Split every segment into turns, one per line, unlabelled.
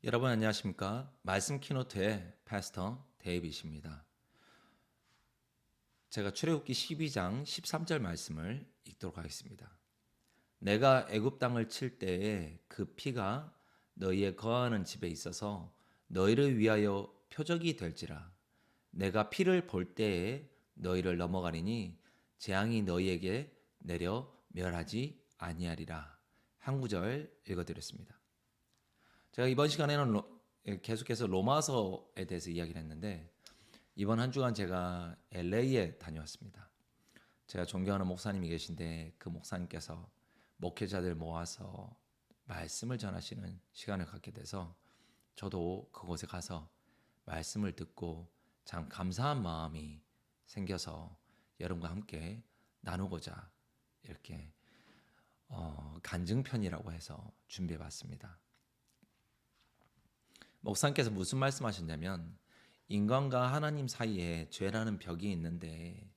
여러분 안녕하십니까? 말씀 키노트의 파스터 데이빗입니다. 제가 출애굽기 12장 13절 말씀을 읽도록 하겠습니다. 내가 애굽 땅을 칠 때에 그 피가 너희의 거하는 집에 있어서 너희를 위하여 표적이 될지라. 내가 피를 볼 때에 너희를 넘어가리니 재앙이 너희에게 내려 멸하지 아니하리라. 한 구절 읽어드렸습니다. 제가 이번 시간에는 계속해서 로마서에 대해서 이야기를 했는데 이번 한 주간 제가 LA에 다녀왔습니다. 제가 존경하는 목사님이 계신데 그 목사님께서 목회자들 모아서 말씀을 전하시는 시간을 갖게 돼서 저도 그곳에 가서 말씀을 듣고 참 감사한 마음이 생겨서 여러분과 함께 나누고자 이렇게 간증편이라고 해서 준비해 봤습니다. 목사님께서 무슨 말씀하셨냐면 인간과 하나님 사이에 죄라는 벽이 있는데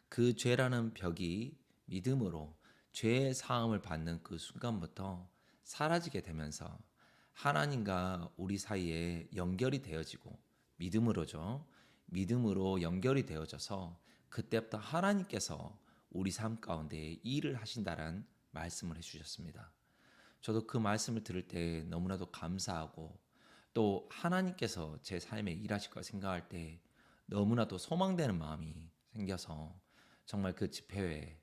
그 죄라는 벽이 믿음으로 죄의 사함을 받는 그 순간부터 사라지게 되면서 하나님과 우리 사이에 연결이 되어지고 믿음으로죠. 믿음으로 연결이 되어져서 그때부터 하나님께서 우리 삶 가운데 일을 하신다는 말씀을 해주셨습니다. 저도 그 말씀을 들을 때 너무나도 감사하고 또 하나님께서 제 삶에 일하실 걸 생각할 때 너무나도 소망되는 마음이 생겨서 정말 그 집회에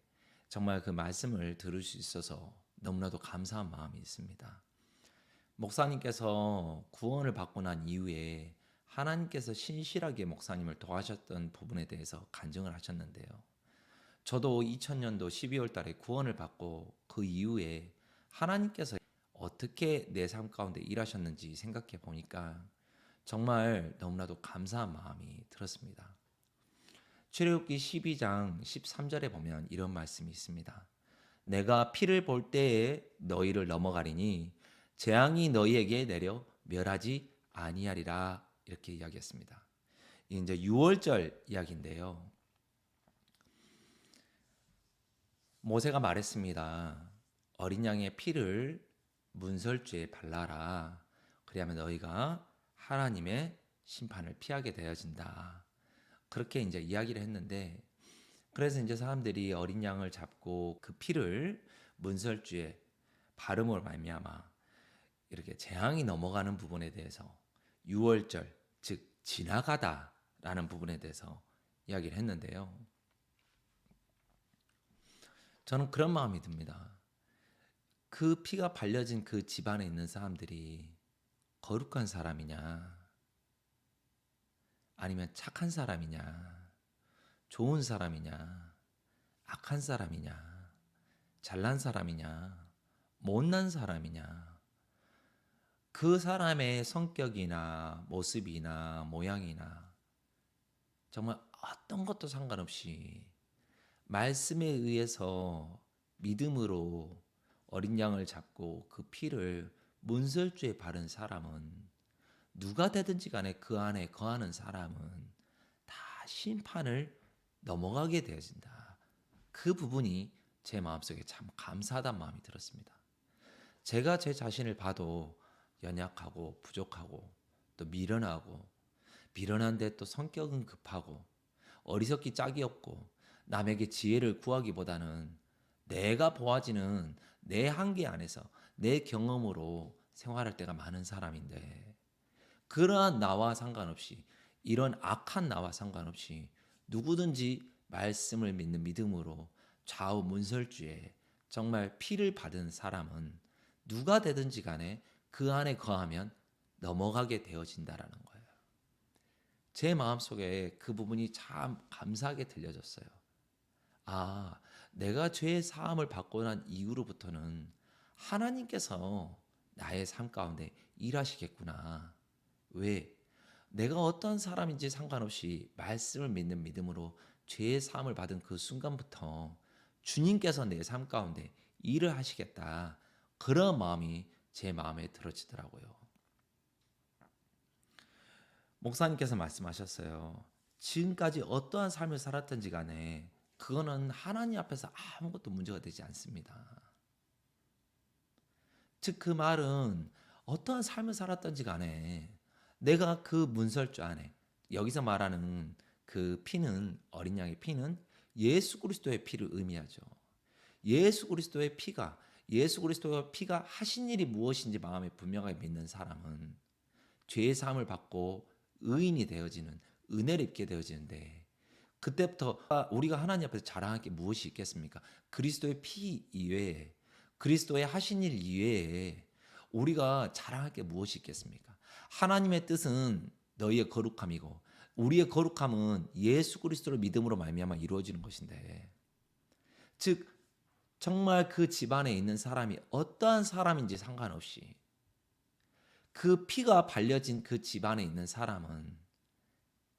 정말 그 말씀을 들을 수 있어서 너무나도 감사한 마음이 있습니다. 목사님께서 구원을 받고 난 이후에 하나님께서 신실하게 목사님을 도와주셨던 부분에 대해서 간증을 하셨는데요. 저도 2000년도 12월 달에 구원을 받고 그 이후에 하나님께서 어떻게 내 삶 가운데 일하셨는지 생각해 보니까 정말 너무나도 감사한 마음이 들었습니다. 출애굽기 12장 13절에 보면 이런 말씀이 있습니다. 내가 피를 볼 때에 너희를 넘어가리니 재앙이 너희에게 내려 멸하지 아니하리라 이렇게 이야기했습니다. 이제 6월절 이야기인데요. 모세가 말했습니다. 어린 양의 피를 문설주에 발라라. 그리하면 너희가 하나님의 심판을 피하게 되어진다. 그렇게 이제 이야기를 했는데 그래서 이제 사람들이 어린 양을 잡고 그 피를 문설주에 바름으로 말미암아 이렇게 재앙이 넘어가는 부분에 대해서 유월절 즉 지나가다라는 부분에 대해서 이야기를 했는데요. 저는 그런 마음이 듭니다. 그 피가 발려진 그 집안에 있는 사람들이 거룩한 사람이냐, 아니면 착한 사람이냐, 좋은 사람이냐, 악한 사람이냐, 잘난 사람이냐, 못난 사람이냐, 그 사람의 성격이나 모습이나 모양이나 정말 어떤 것도 상관없이 말씀에 의해서 믿음으로 어린 양을 잡고 그 피를 문설주에 바른 사람은 누가 되든지 간에 그 안에 거하는 사람은 다 심판을 넘어가게 되어진다. 그 부분이 제 마음속에 참 감사하다는 마음이 들었습니다. 제가 제 자신을 봐도 연약하고 부족하고 또 미련한데 또 성격은 급하고 어리석기 짝이 없고 남에게 지혜를 구하기보다는 내가 보아지는 내 한계 안에서 내 경험으로 생활할 때가 많은 사람인데 그러한 나와 상관없이 이런 악한 나와 상관없이 누구든지 말씀을 믿는 믿음으로 좌우 문설주에 정말 피를 받은 사람은 누가 되든지 간에 그 안에 거하면 넘어가게 되어진다라는 거예요. 제 마음속에 그 부분이 참 감사하게 들려졌어요. 아, 내가 죄의 사함을 받고 난 이후로부터는 하나님께서 나의 삶 가운데 일하시겠구나. 왜? 내가 어떤 사람인지 상관없이 말씀을 믿는 믿음으로 죄의 사함을 받은 그 순간부터 주님께서 내 삶 가운데 일을 하시겠다. 그런 마음이 제 마음에 들어지더라고요. 목사님께서 말씀하셨어요. 지금까지 어떠한 삶을 살았든지 간에 그거는 하나님 앞에서 아무것도 문제가 되지 않습니다. 즉 그 말은 어떠한 삶을 살았던지 간에 내가 그 문설주 안에, 여기서 말하는 그 피는, 어린 양의 피는 예수 그리스도의 피를 의미하죠. 예수 그리스도의 피가, 예수 그리스도의 피가 하신 일이 무엇인지 마음에 분명하게 믿는 사람은 죄의 사함을 받고 의인이 되어지는, 은혜를 입게 되어지는데, 그때부터 우리가 하나님 앞에서 자랑할 게 무엇이 있겠습니까? 그리스도의 피 이외에, 그리스도의 하신 일 이외에 우리가 자랑할 게 무엇이 있겠습니까? 하나님의 뜻은 너희의 거룩함이고 우리의 거룩함은 예수 그리스도를 믿음으로 말미암아 이루어지는 것인데, 즉 정말 그 집안에 있는 사람이 어떠한 사람인지 상관없이 그 피가 발려진 그 집안에 있는 사람은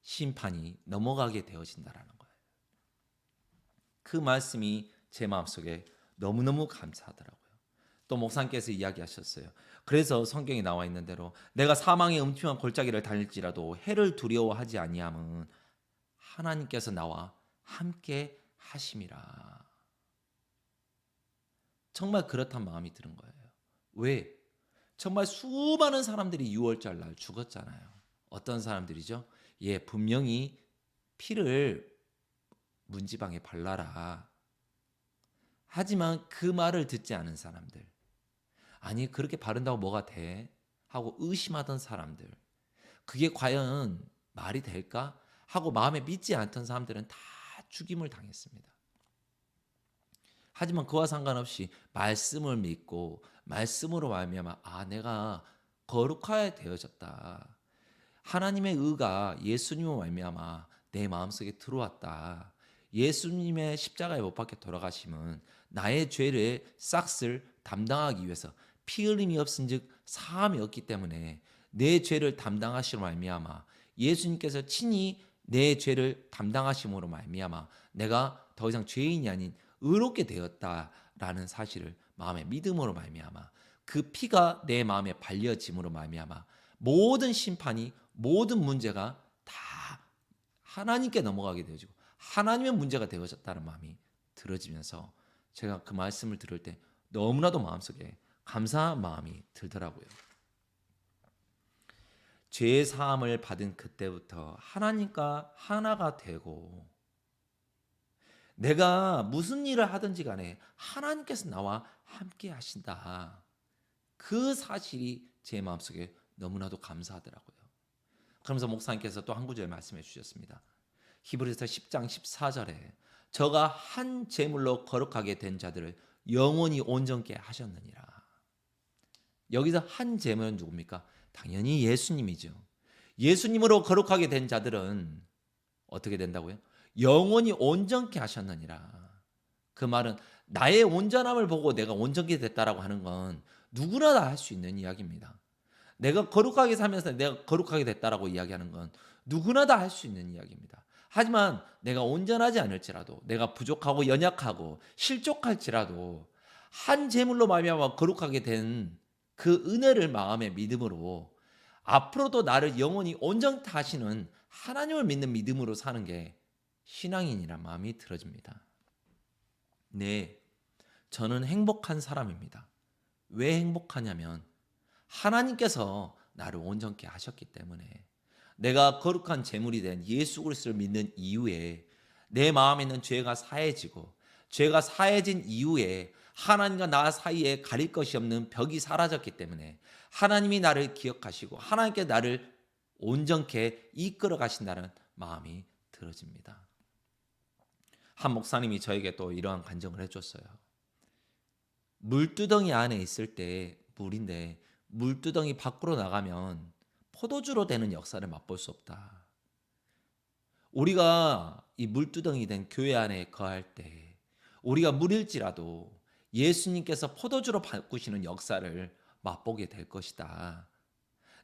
심판이 넘어가게 되어진다라는 거예요. 그 말씀이 제 마음속에 너무너무 감사하더라고요. 또 목사님께서 이야기하셨어요. 그래서 성경에 나와 있는 대로 내가 사망의 음침한 골짜기를 다닐지라도 해를 두려워하지 아니함은 하나님께서 나와 함께 하심이라. 정말 그렇단 마음이 드는 거예요. 왜? 정말 수많은 사람들이 6월절 날 죽었잖아요. 어떤 사람들이죠? 예, 분명히 피를 문지방에 발라라. 하지만 그 말을 듣지 않은 사람들, 아니 그렇게 바른다고 뭐가 돼? 하고 의심하던 사람들, 그게 과연 말이 될까? 하고 마음에 믿지 않던 사람들은 다 죽임을 당했습니다. 하지만 그와 상관없이 말씀을 믿고 말씀으로 말미암아 내가 거룩하게 되어졌다. 하나님의 의가 예수님으로 말미암아 내 마음속에 들어왔다. 예수님의 십자가에 못 박혀 돌아가심은 나의 죄를 싹쓸 담당하기 위해서 피 흘림이 없은즉 사함이 없기 때문에 내 죄를 담당하심으로 말미암아 예수님께서 친히 내 죄를 담당하심으로 말미암아 내가 더 이상 죄인이 아닌 의롭게 되었다라는 사실을 마음의 믿음으로 말미암아 그 피가 내 마음에 발려짐으로 말미암아 모든 심판이, 모든 문제가 다 하나님께 넘어가게 되어지고 하나님의 문제가 되어졌다는 마음이 들어지면서 제가 그 말씀을 들을 때 너무나도 마음속에 감사한 마음이 들더라고요. 죄 사함을 받은 그때부터 하나님과 하나가 되고 내가 무슨 일을 하든지 간에 하나님께서 나와 함께 하신다. 그 사실이 제 마음속에 너무나도 감사하더라고요. 그러면서 목사님께서 또 한 구절 말씀해 주셨습니다. 히브리서 10장 14절에 저가 한 제물로 거룩하게 된 자들을 영원히 온전케 하셨느니라. 여기서 한 제물은 누굽니까? 당연히 예수님이죠. 예수님으로 거룩하게 된 자들은 어떻게 된다고요? 영원히 온전케 하셨느니라. 그 말은 나의 온전함을 보고 내가 온전케 됐다라고 하는 건 누구나 다 할 수 있는 이야기입니다. 내가 거룩하게 살면서 내가 거룩하게 됐다라고 이야기하는 건 누구나 다 할 수 있는 이야기입니다. 하지만 내가 온전하지 않을지라도, 내가 부족하고 연약하고 실족할지라도 한 제물로 말미암아 거룩하게 된 그 은혜를 마음의 믿음으로 앞으로도 나를 영원히 온전케 하시는 하나님을 믿는 믿음으로 사는 게 신앙인이란 마음이 들어집니다. 네, 저는 행복한 사람입니다. 왜 행복하냐면 하나님께서 나를 온전케 하셨기 때문에, 내가 거룩한 제물이 된 예수 그리스도를 믿는 이후에 내 마음에 있는 죄가 사해지고, 죄가 사해진 이후에 하나님과 나 사이에 가릴 것이 없는 벽이 사라졌기 때문에 하나님이 나를 기억하시고 하나님께 나를 온전케 이끌어 가신다는 마음이 들어집니다. 한 목사님이 저에게 또 이러한 간증을 해줬어요. 물두덩이 안에 있을 때 물인데 물두덩이 밖으로 나가면 포도주로 되는 역사를 맛볼 수 없다. 우리가 이 물두덩이 된 교회 안에 거할 때 우리가 물일지라도 예수님께서 포도주로 바꾸시는 역사를 맛보게 될 것이다.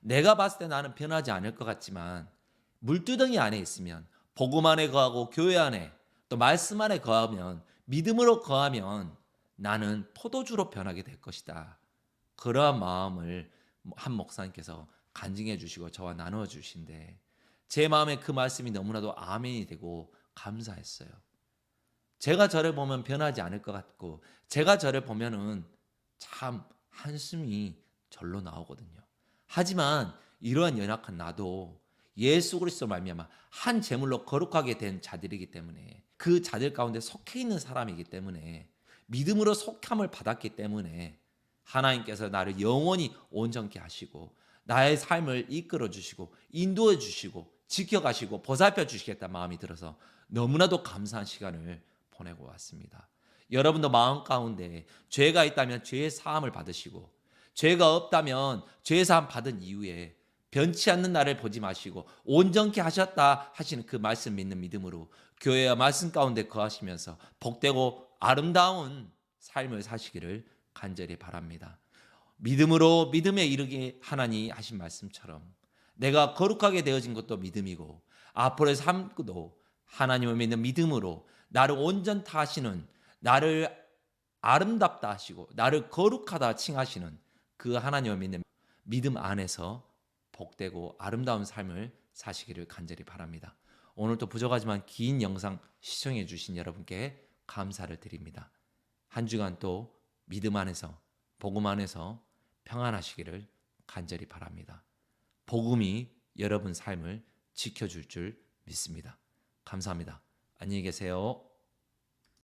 내가 봤을 때 나는 변하지 않을 것 같지만 물두덩이 안에 있으면, 복음 안에 거하고 교회 안에 또 말씀 안에 거하면, 믿음으로 거하면 나는 포도주로 변하게 될 것이다. 그러한 마음을 한 목사님께서 간증해 주시고 저와 나누어 주신데 제 마음에 그 말씀이 너무나도 아멘이 되고 감사했어요. 제가 저를 보면 변하지 않을 것 같고 제가 저를 보면은 참 한숨이 절로 나오거든요. 하지만 이러한 연약한 나도 예수 그리스도 말미암아 한 제물로 거룩하게 된 자들이기 때문에, 그 자들 가운데 속해 있는 사람이기 때문에, 믿음으로 속함을 받았기 때문에 하나님께서 나를 영원히 온전케 하시고 나의 삶을 이끌어 주시고 인도해 주시고 지켜가시고 보살펴 주시겠다 마음이 들어서 너무나도 감사한 시간을 보내고 왔습니다. 여러분도 마음 가운데 죄가 있다면 죄의 사함을 받으시고, 죄가 없다면 죄의 사함 받은 이후에 변치 않는 나를 보지 마시고 온전케 하셨다 하시는 그 말씀 믿는 믿음으로 교회와 말씀 가운데 거하시면서 복되고 아름다운 삶을 사시기를 간절히 바랍니다. 믿음으로 믿음에 이르게 하나니 하신 말씀처럼 내가 거룩하게 되어진 것도 믿음이고 앞으로의 삶도 하나님을 믿는 믿음으로 나를 온전타 하시는, 나를 아름답다 하시고 나를 거룩하다 칭하시는 그 하나님을 믿는 믿음 안에서 복되고 아름다운 삶을 사시기를 간절히 바랍니다. 오늘도 부족하지만 긴 영상 시청해 주신 여러분께 감사를 드립니다. 한 주간 또 믿음 안에서 복음 안에서 평안하시기를 간절히 바랍니다. 복음이 여러분 삶을 지켜줄 줄 믿습니다. 감사합니다. 안녕히 계세요.